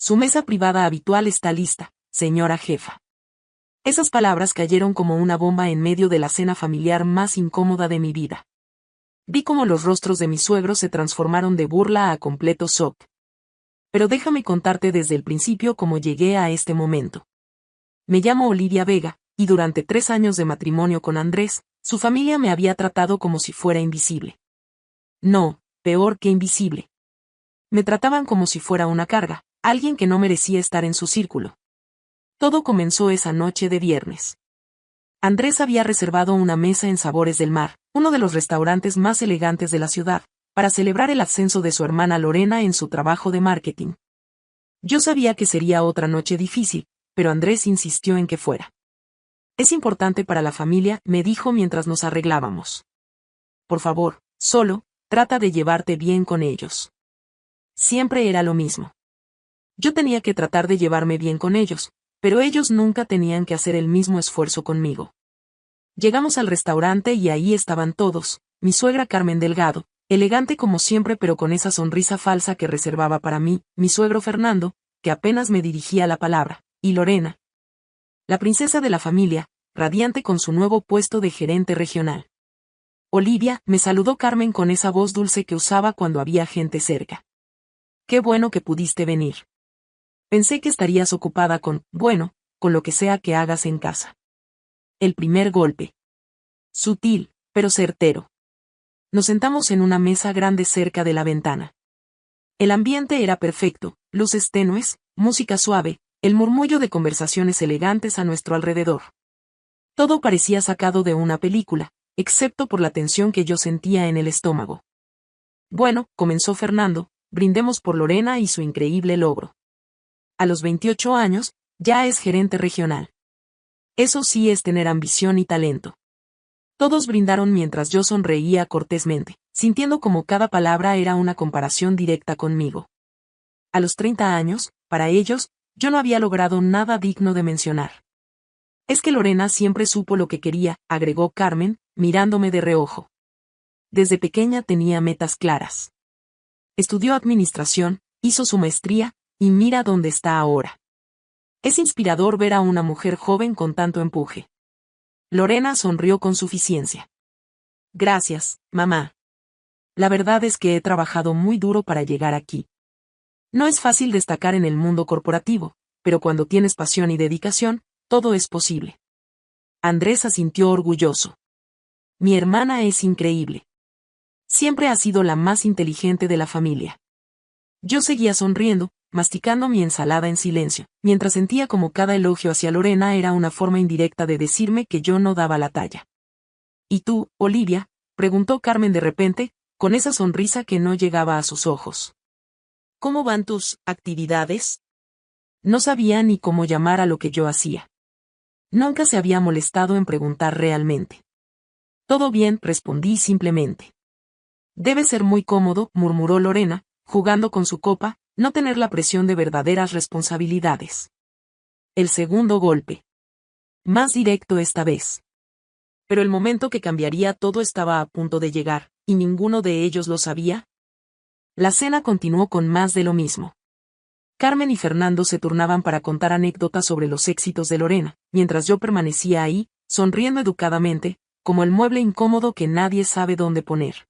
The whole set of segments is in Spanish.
Su mesa privada habitual está lista, señora jefa. Esas palabras cayeron como una bomba en medio de la cena familiar más incómoda de mi vida. Vi cómo los rostros de mis suegros se transformaron de burla a completo shock. Pero déjame contarte desde el principio cómo llegué a este momento. Me llamo Olivia Vega, y durante 3 años de matrimonio con Andrés, su familia me había tratado como si fuera invisible. No, peor que invisible. Me trataban como si fuera una carga, alguien que no merecía estar en su círculo. Todo comenzó esa noche de viernes. Andrés había reservado una mesa en Sabores del Mar, uno de los restaurantes más elegantes de la ciudad, para celebrar el ascenso de su hermana Lorena en su trabajo de marketing. Yo sabía que sería otra noche difícil, pero Andrés insistió en que fuera. Es importante para la familia, me dijo mientras nos arreglábamos. Por favor, solo, trata de llevarte bien con ellos. Siempre era lo mismo. Yo tenía que tratar de llevarme bien con ellos, pero ellos nunca tenían que hacer el mismo esfuerzo conmigo. Llegamos al restaurante y ahí estaban todos, mi suegra Carmen Delgado, elegante como siempre pero con esa sonrisa falsa que reservaba para mí, mi suegro Fernando, que apenas me dirigía la palabra, y Lorena, la princesa de la familia, radiante con su nuevo puesto de gerente regional. Olivia, me saludó Carmen con esa voz dulce que usaba cuando había gente cerca. Qué bueno que pudiste venir. Pensé que estarías ocupada con lo que sea que hagas en casa. El primer golpe. Sutil, pero certero. Nos sentamos en una mesa grande cerca de la ventana. El ambiente era perfecto, luces tenues, música suave, el murmullo de conversaciones elegantes a nuestro alrededor. Todo parecía sacado de una película, excepto por la tensión que yo sentía en el estómago. Bueno, comenzó Fernando, brindemos por Lorena y su increíble logro. A los 28 años, ya es gerente regional. Eso sí es tener ambición y talento. Todos brindaron mientras yo sonreía cortésmente, sintiendo como cada palabra era una comparación directa conmigo. A los 30 años, para ellos, yo no había logrado nada digno de mencionar. Es que Lorena siempre supo lo que quería, agregó Carmen, mirándome de reojo. Desde pequeña tenía metas claras. Estudió administración, hizo su maestría, y mira dónde está ahora. Es inspirador ver a una mujer joven con tanto empuje. Lorena sonrió con suficiencia. Gracias, mamá. La verdad es que he trabajado muy duro para llegar aquí. No es fácil destacar en el mundo corporativo, pero cuando tienes pasión y dedicación, todo es posible. Andrés asintió orgulloso. Mi hermana es increíble. Siempre ha sido la más inteligente de la familia. Yo seguía sonriendo, masticando mi ensalada en silencio, mientras sentía como cada elogio hacia Lorena era una forma indirecta de decirme que yo no daba la talla. ¿Y tú, Olivia?, preguntó Carmen de repente, con esa sonrisa que no llegaba a sus ojos. ¿Cómo van tus actividades? No sabía ni cómo llamar a lo que yo hacía. Nunca se había molestado en preguntar realmente. Todo bien, respondí simplemente. Debe ser muy cómodo, murmuró Lorena, jugando con su copa, no tener la presión de verdaderas responsabilidades. El segundo golpe. Más directo esta vez. Pero el momento que cambiaría todo estaba a punto de llegar, y ninguno de ellos lo sabía. La cena continuó con más de lo mismo. Carmen y Fernando se turnaban para contar anécdotas sobre los éxitos de Lorena, mientras yo permanecía ahí, sonriendo educadamente, como el mueble incómodo que nadie sabe dónde poner.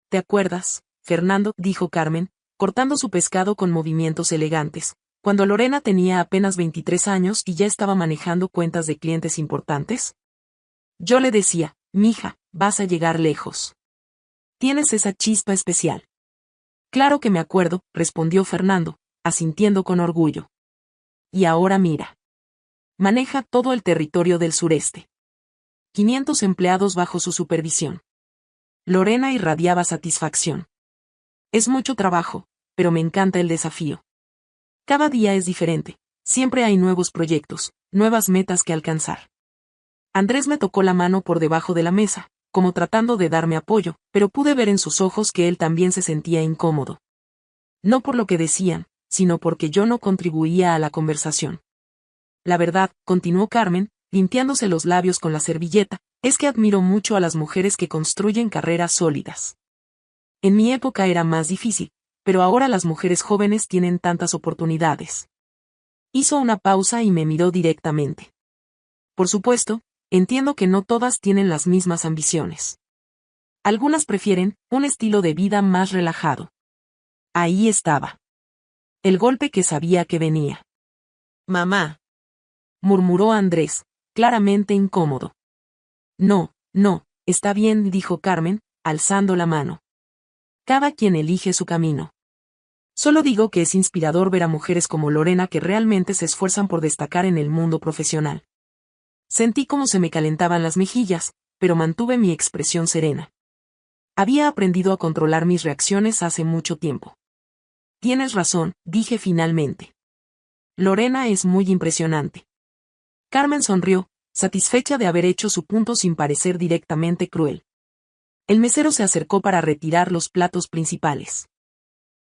¿Te acuerdas, Fernando?, dijo Carmen, cortando su pescado con movimientos elegantes, cuando Lorena tenía apenas 23 años y ya estaba manejando cuentas de clientes importantes? Yo le decía, mija, vas a llegar lejos. Tienes esa chispa especial. Claro que me acuerdo, respondió Fernando, asintiendo con orgullo. Y ahora mira. Maneja todo el territorio del sureste. 500 empleados bajo su supervisión. Lorena irradiaba satisfacción. Es mucho trabajo, pero me encanta el desafío. Cada día es diferente, siempre hay nuevos proyectos, nuevas metas que alcanzar. Andrés me tocó la mano por debajo de la mesa, como tratando de darme apoyo, pero pude ver en sus ojos que él también se sentía incómodo. No por lo que decían, sino porque yo no contribuía a la conversación. La verdad, continuó Carmen, limpiándose los labios con la servilleta, es que admiro mucho a las mujeres que construyen carreras sólidas. En mi época era más difícil, pero ahora las mujeres jóvenes tienen tantas oportunidades. Hizo una pausa y me miró directamente. Por supuesto, entiendo que no todas tienen las mismas ambiciones. Algunas prefieren un estilo de vida más relajado. Ahí estaba. El golpe que sabía que venía. «Mamá», murmuró Andrés, claramente incómodo. «No, no, está bien», dijo Carmen, alzando la mano. «Cada quien elige su camino. Solo digo que es inspirador ver a mujeres como Lorena que realmente se esfuerzan por destacar en el mundo profesional». Sentí cómo se me calentaban las mejillas, pero mantuve mi expresión serena. Había aprendido a controlar mis reacciones hace mucho tiempo. «Tienes razón», dije finalmente. «Lorena es muy impresionante». Carmen sonrió, satisfecha de haber hecho su punto sin parecer directamente cruel. El mesero se acercó para retirar los platos principales.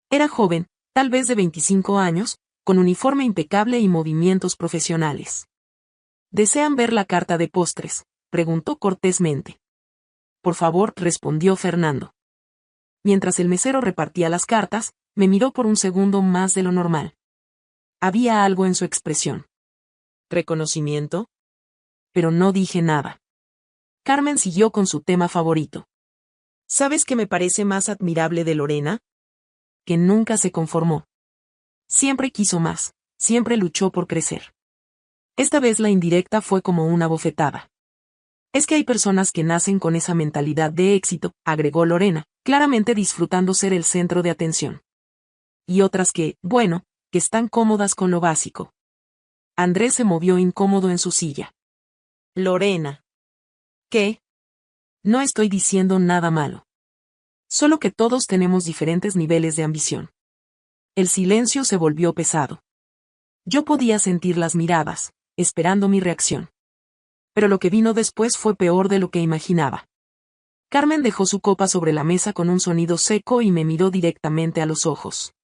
Era joven, tal vez de 25 años, con uniforme impecable y movimientos profesionales. «¿Desean ver la carta de postres?», preguntó cortésmente. «Por favor», respondió Fernando. Mientras el mesero repartía las cartas, me miró por un segundo más de lo normal. Había algo en su expresión. ¿Reconocimiento? Pero no dije nada. Carmen siguió con su tema favorito. ¿Sabes qué me parece más admirable de Lorena? Que nunca se conformó. Siempre quiso más, siempre luchó por crecer. Esta vez la indirecta fue como una bofetada. Es que hay personas que nacen con esa mentalidad de éxito, agregó Lorena, claramente disfrutando ser el centro de atención. Y otras que, bueno, que están cómodas con lo básico. Andrés se movió incómodo en su silla. Lorena. ¿Qué? No estoy diciendo nada malo. Solo que todos tenemos diferentes niveles de ambición. El silencio se volvió pesado. Yo podía sentir las miradas, esperando mi reacción. Pero lo que vino después fue peor de lo que imaginaba. Carmen dejó su copa sobre la mesa con un sonido seco y me miró directamente a los ojos.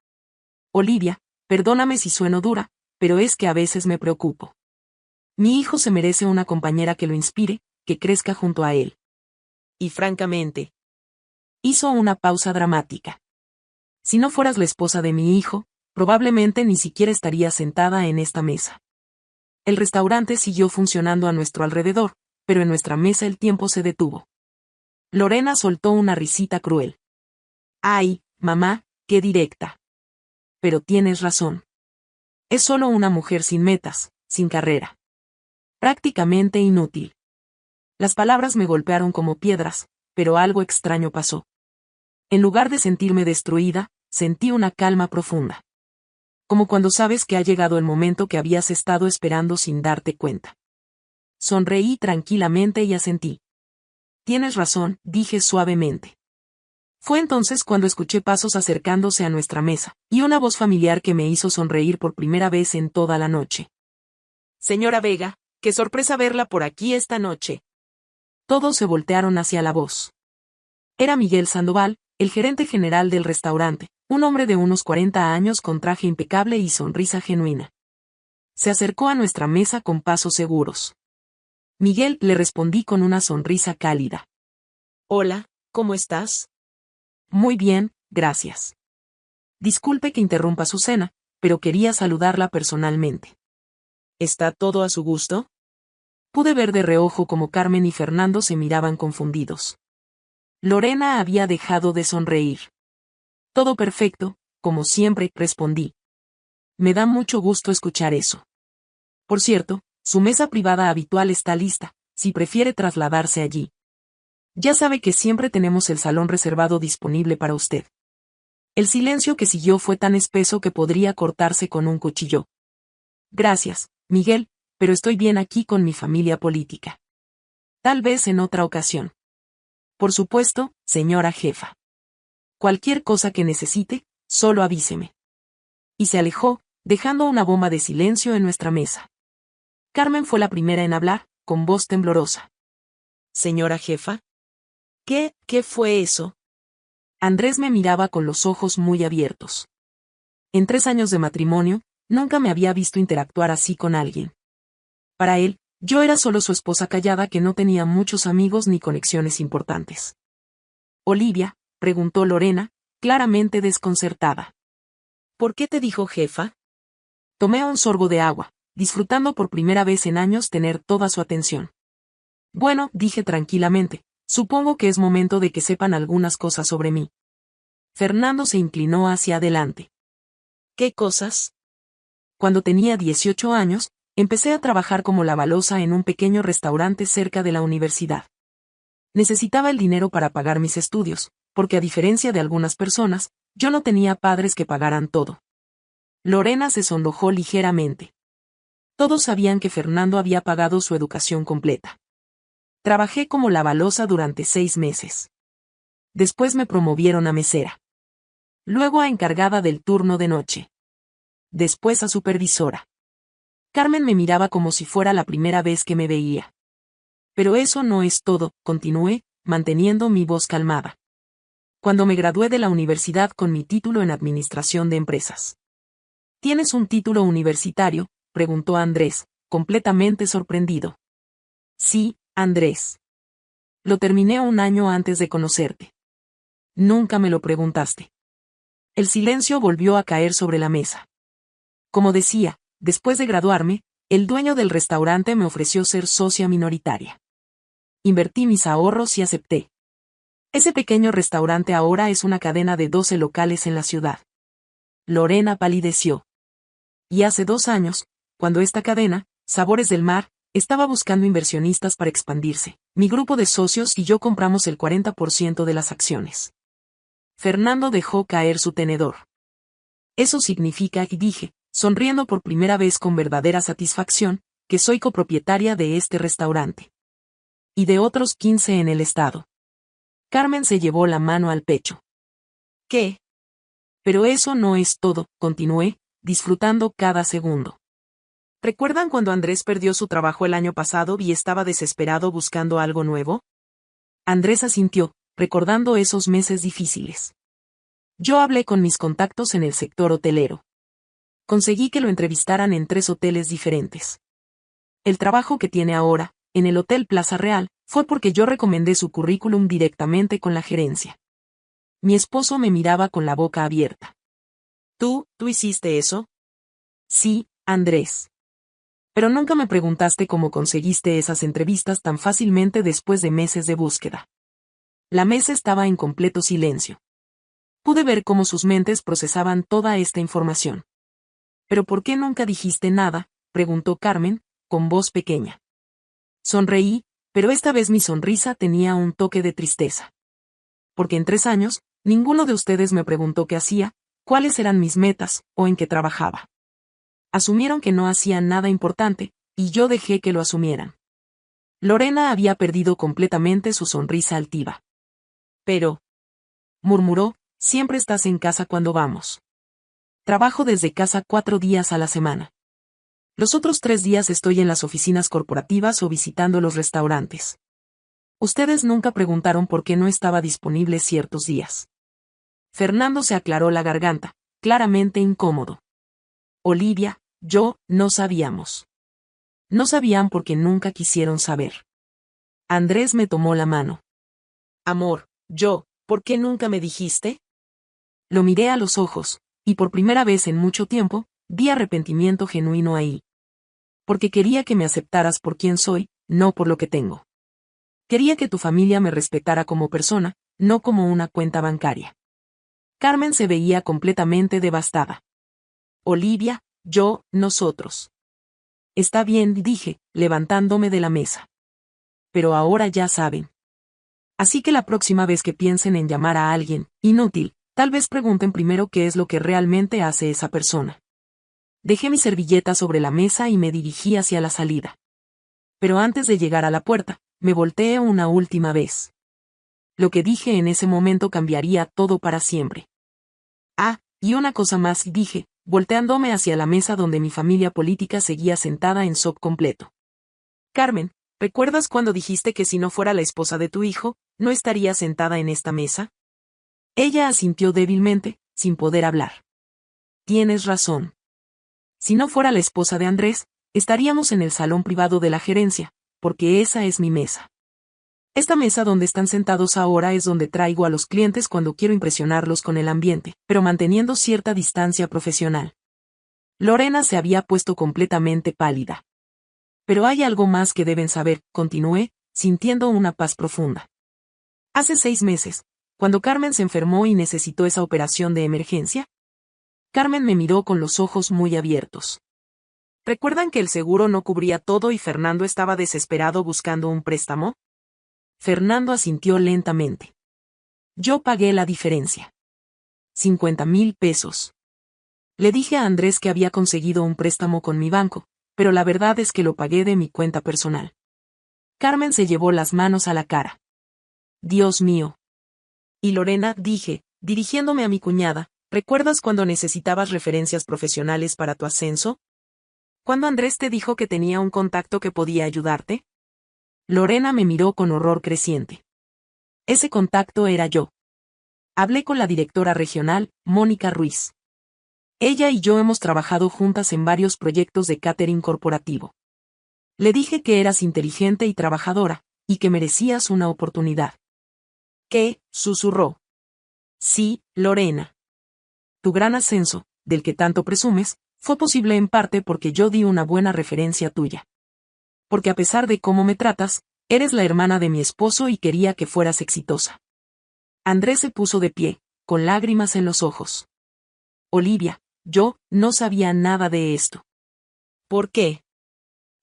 Olivia, perdóname si sueno dura, pero es que a veces me preocupo. Mi hijo se merece una compañera que lo inspire, que crezca junto a él. Y francamente, hizo una pausa dramática. Si no fueras la esposa de mi hijo, probablemente ni siquiera estaría sentada en esta mesa. El restaurante siguió funcionando a nuestro alrededor, pero en nuestra mesa el tiempo se detuvo. Lorena soltó una risita cruel. Ay, mamá, qué directa. Pero tienes razón. Es solo una mujer sin metas, sin carrera. Prácticamente inútil. Las palabras me golpearon como piedras, pero algo extraño pasó. En lugar de sentirme destruida, sentí una calma profunda. Como cuando sabes que ha llegado el momento que habías estado esperando sin darte cuenta. Sonreí tranquilamente y asentí. Tienes razón, dije suavemente. Fue entonces cuando escuché pasos acercándose a nuestra mesa, y una voz familiar que me hizo sonreír por primera vez en toda la noche. Señora Vega, qué sorpresa verla por aquí esta noche. Todos se voltearon hacia la voz. Era Miguel Sandoval, el gerente general del restaurante, un hombre de unos 40 años con traje impecable y sonrisa genuina. Se acercó a nuestra mesa con pasos seguros. Miguel, le respondí con una sonrisa cálida. Hola, ¿cómo estás? Muy bien, gracias. Disculpe que interrumpa su cena, pero quería saludarla personalmente. ¿Está todo a su gusto? Pude ver de reojo cómo Carmen y Fernando se miraban confundidos. Lorena había dejado de sonreír. Todo perfecto, como siempre, respondí. Me da mucho gusto escuchar eso. Por cierto, su mesa privada habitual está lista, si prefiere trasladarse allí. Ya sabe que siempre tenemos el salón reservado disponible para usted. El silencio que siguió fue tan espeso que podría cortarse con un cuchillo. Gracias, Miguel, pero estoy bien aquí con mi familia política. Tal vez en otra ocasión. Por supuesto, señora jefa. Cualquier cosa que necesite, solo avíseme. Y se alejó, dejando una bomba de silencio en nuestra mesa. Carmen fue la primera en hablar, con voz temblorosa. Señora jefa. ¿Qué fue eso? Andrés me miraba con los ojos muy abiertos. En 3 años de matrimonio, nunca me había visto interactuar así con alguien. Para él, yo era solo su esposa callada que no tenía muchos amigos ni conexiones importantes. Olivia, preguntó Lorena, claramente desconcertada. ¿Por qué te dijo jefa? Tomé un sorbo de agua, disfrutando por primera vez en años tener toda su atención. Bueno, dije tranquilamente, supongo que es momento de que sepan algunas cosas sobre mí. Fernando se inclinó hacia adelante. ¿Qué cosas? Cuando tenía 18 años, empecé a trabajar como lavalosa en un pequeño restaurante cerca de la universidad. Necesitaba el dinero para pagar mis estudios, porque a diferencia de algunas personas, yo no tenía padres que pagaran todo. Lorena se sonrojó ligeramente. Todos sabían que Fernando había pagado su educación completa. Trabajé como lavalosa durante 6 meses. Después me promovieron a mesera. Luego a encargada del turno de noche. Después a supervisora. Carmen me miraba como si fuera la primera vez que me veía. Pero eso no es todo, continué, manteniendo mi voz calmada. Cuando me gradué de la universidad con mi título en Administración de Empresas. ¿Tienes un título universitario?, preguntó Andrés, completamente sorprendido. Sí, Andrés. Lo terminé un año antes de conocerte. Nunca me lo preguntaste. El silencio volvió a caer sobre la mesa. Como decía, después de graduarme, el dueño del restaurante me ofreció ser socia minoritaria. Invertí mis ahorros y acepté. Ese pequeño restaurante ahora es una cadena de 12 locales en la ciudad. Lorena palideció. Y hace 2 años, cuando esta cadena, Sabores del Mar, estaba buscando inversionistas para expandirse, mi grupo de socios y yo compramos el 40% de las acciones. Fernando dejó caer su tenedor. Eso significa, y dije, sonriendo por primera vez con verdadera satisfacción, que soy copropietaria de este restaurante. Y de otros 15 en el estado. Carmen se llevó la mano al pecho. ¿Qué? Pero eso no es todo, continué, disfrutando cada segundo. ¿Recuerdan cuando Andrés perdió su trabajo el año pasado y estaba desesperado buscando algo nuevo? Andrés asintió, recordando esos meses difíciles. Yo hablé con mis contactos en el sector hotelero. Conseguí que lo entrevistaran en 3 hoteles diferentes. El trabajo que tiene ahora, en el Hotel Plaza Real, fue porque yo recomendé su currículum directamente con la gerencia. Mi esposo me miraba con la boca abierta. ¿Tú hiciste eso? Sí, Andrés. Pero nunca me preguntaste cómo conseguiste esas entrevistas tan fácilmente después de meses de búsqueda. La mesa estaba en completo silencio. Pude ver cómo sus mentes procesaban toda esta información. ¿Pero por qué nunca dijiste nada?, preguntó Carmen, con voz pequeña. Sonreí, pero esta vez mi sonrisa tenía un toque de tristeza. Porque en 3 años, ninguno de ustedes me preguntó qué hacía, cuáles eran mis metas, o en qué trabajaba. Asumieron que no hacía nada importante, y yo dejé que lo asumieran. Lorena había perdido completamente su sonrisa altiva. Pero, murmuró, siempre estás en casa cuando vamos. Trabajo desde casa 4 días a la semana. Los otros 3 días estoy en las oficinas corporativas o visitando los restaurantes. Ustedes nunca preguntaron por qué no estaba disponible ciertos días. Fernando se aclaró la garganta, claramente incómodo. Olivia, yo, no sabíamos. No sabían porque nunca quisieron saber. Andrés me tomó la mano. Amor, ¿por qué nunca me dijiste? Lo miré a los ojos, y por primera vez en mucho tiempo, vi arrepentimiento genuino ahí. Porque quería que me aceptaras por quien soy, no por lo que tengo. Quería que tu familia me respetara como persona, no como una cuenta bancaria. Carmen se veía completamente devastada. Olivia, nosotros. Está bien, dije, levantándome de la mesa. Pero ahora ya saben. Así que la próxima vez que piensen en llamar a alguien inútil, tal vez pregunten primero qué es lo que realmente hace esa persona. Dejé mi servilleta sobre la mesa y me dirigí hacia la salida. Pero antes de llegar a la puerta, me volteé una última vez. Lo que dije en ese momento cambiaría todo para siempre. Ah, y una cosa más, dije, volteándome hacia la mesa donde mi familia política seguía sentada en shock completo. Carmen, ¿recuerdas cuando dijiste que si no fuera la esposa de tu hijo, no estaría sentada en esta mesa? Ella asintió débilmente, sin poder hablar. Tienes razón. Si no fuera la esposa de Andrés, estaríamos en el salón privado de la gerencia, porque esa es mi mesa. Esta mesa donde están sentados ahora es donde traigo a los clientes cuando quiero impresionarlos con el ambiente, pero manteniendo cierta distancia profesional. Lorena se había puesto completamente pálida. Pero hay algo más que deben saber, continué, sintiendo una paz profunda. Hace 6 meses, cuando Carmen se enfermó y necesitó esa operación de emergencia, Carmen me miró con los ojos muy abiertos. ¿Recuerdan que el seguro no cubría todo y Fernando estaba desesperado buscando un préstamo? Fernando asintió lentamente. Yo pagué la diferencia. 50,000 pesos. Le dije a Andrés que había conseguido un préstamo con mi banco, pero la verdad es que lo pagué de mi cuenta personal. Carmen se llevó las manos a la cara. Dios mío. Y Lorena, dije, dirigiéndome a mi cuñada, ¿recuerdas cuando necesitabas referencias profesionales para tu ascenso? ¿Cuándo Andrés te dijo que tenía un contacto que podía ayudarte? Lorena me miró con horror creciente. Ese contacto era yo. Hablé con la directora regional, Mónica Ruiz. Ella y yo hemos trabajado juntas en varios proyectos de catering corporativo. Le dije que eras inteligente y trabajadora, y que merecías una oportunidad. ¿Qué? Susurró. Sí, Lorena. Tu gran ascenso, del que tanto presumes, fue posible en parte porque yo di una buena referencia tuya. Porque a pesar de cómo me tratas, eres la hermana de mi esposo y quería que fueras exitosa. Andrés se puso de pie, con lágrimas en los ojos. Olivia, yo no sabía nada de esto. ¿Por qué?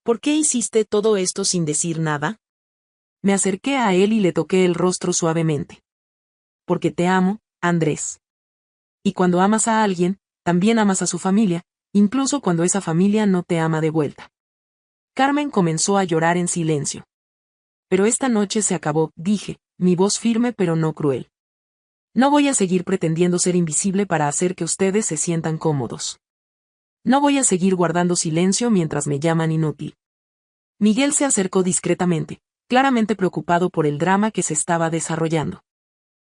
¿Por qué hiciste todo esto sin decir nada? Me acerqué a él y le toqué el rostro suavemente. Porque te amo, Andrés. Y cuando amas a alguien, también amas a su familia, incluso cuando esa familia no te ama de vuelta. Carmen comenzó a llorar en silencio. Pero esta noche se acabó, dije, mi voz firme pero no cruel. No voy a seguir pretendiendo ser invisible para hacer que ustedes se sientan cómodos. No voy a seguir guardando silencio mientras me llaman inútil. Miguel se acercó discretamente, claramente preocupado por el drama que se estaba desarrollando.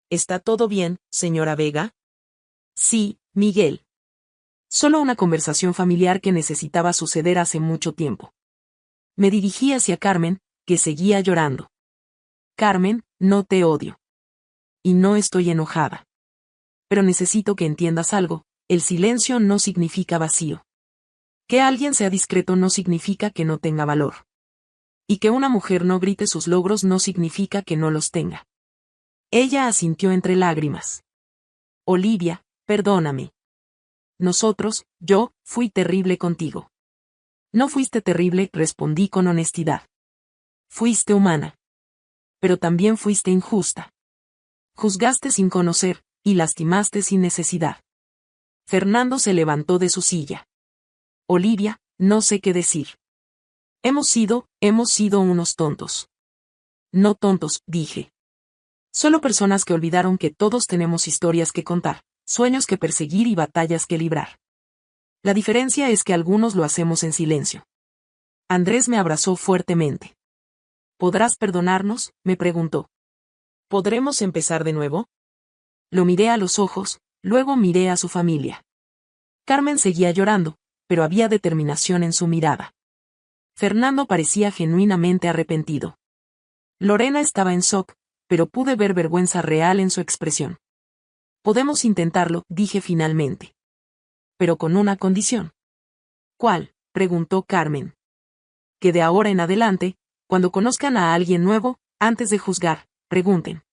¿Está todo bien, señora Vega? Sí, Miguel. Solo una conversación familiar que necesitaba suceder hace mucho tiempo. Me dirigí hacia Carmen, que seguía llorando. Carmen, no te odio. Y no estoy enojada. Pero necesito que entiendas algo, el silencio no significa vacío. Que alguien sea discreto no significa que no tenga valor. Y que una mujer no grite sus logros no significa que no los tenga. Ella asintió entre lágrimas. Olivia, perdóname. Yo, fui terrible contigo. No fuiste terrible, respondí con honestidad. Fuiste humana. Pero también fuiste injusta. Juzgaste sin conocer, y lastimaste sin necesidad. Fernando se levantó de su silla. Olivia, no sé qué decir. Hemos sido unos tontos. No tontos, dije. Solo personas que olvidaron que todos tenemos historias que contar, sueños que perseguir y batallas que librar. La diferencia es que algunos lo hacemos en silencio. Andrés me abrazó fuertemente. ¿Podrás perdonarnos?, me preguntó. ¿Podremos empezar de nuevo? Lo miré a los ojos, luego miré a su familia. Carmen seguía llorando, pero había determinación en su mirada. Fernando parecía genuinamente arrepentido. Lorena estaba en shock, pero pude ver vergüenza real en su expresión. Podemos intentarlo, dije finalmente. Pero con una condición. ¿Cuál?, preguntó Carmen. Que de ahora en adelante, cuando conozcan a alguien nuevo, antes de juzgar, pregunten.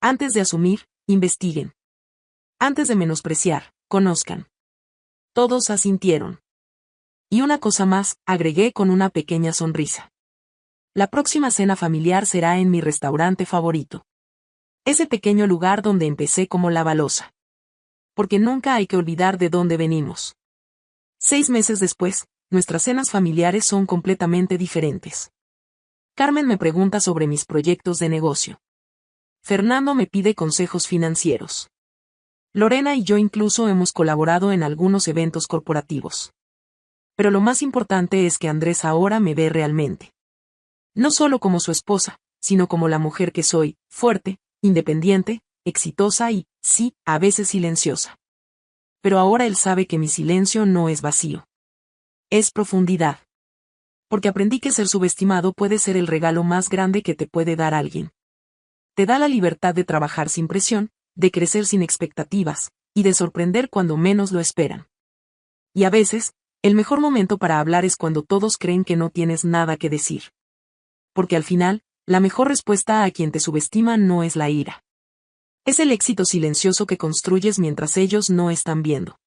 Antes de asumir, investiguen. Antes de menospreciar, conozcan. Todos asintieron. Y una cosa más, agregué con una pequeña sonrisa. La próxima cena familiar será en mi restaurante favorito. Ese pequeño lugar donde empecé como la balosa. Porque nunca hay que olvidar de dónde venimos. 6 meses después, nuestras cenas familiares son completamente diferentes. Carmen me pregunta sobre mis proyectos de negocio. Fernando me pide consejos financieros. Lorena y yo incluso hemos colaborado en algunos eventos corporativos. Pero lo más importante es que Andrés ahora me ve realmente. No solo como su esposa, sino como la mujer que soy, fuerte, independiente, exitosa y, sí, a veces silenciosa. Pero ahora él sabe que mi silencio no es vacío. Es profundidad. Porque aprendí que ser subestimado puede ser el regalo más grande que te puede dar alguien. Te da la libertad de trabajar sin presión, de crecer sin expectativas, y de sorprender cuando menos lo esperan. Y a veces, el mejor momento para hablar es cuando todos creen que no tienes nada que decir. Porque al final, la mejor respuesta a quien te subestima no es la ira. Es el éxito silencioso que construyes mientras ellos no están viendo.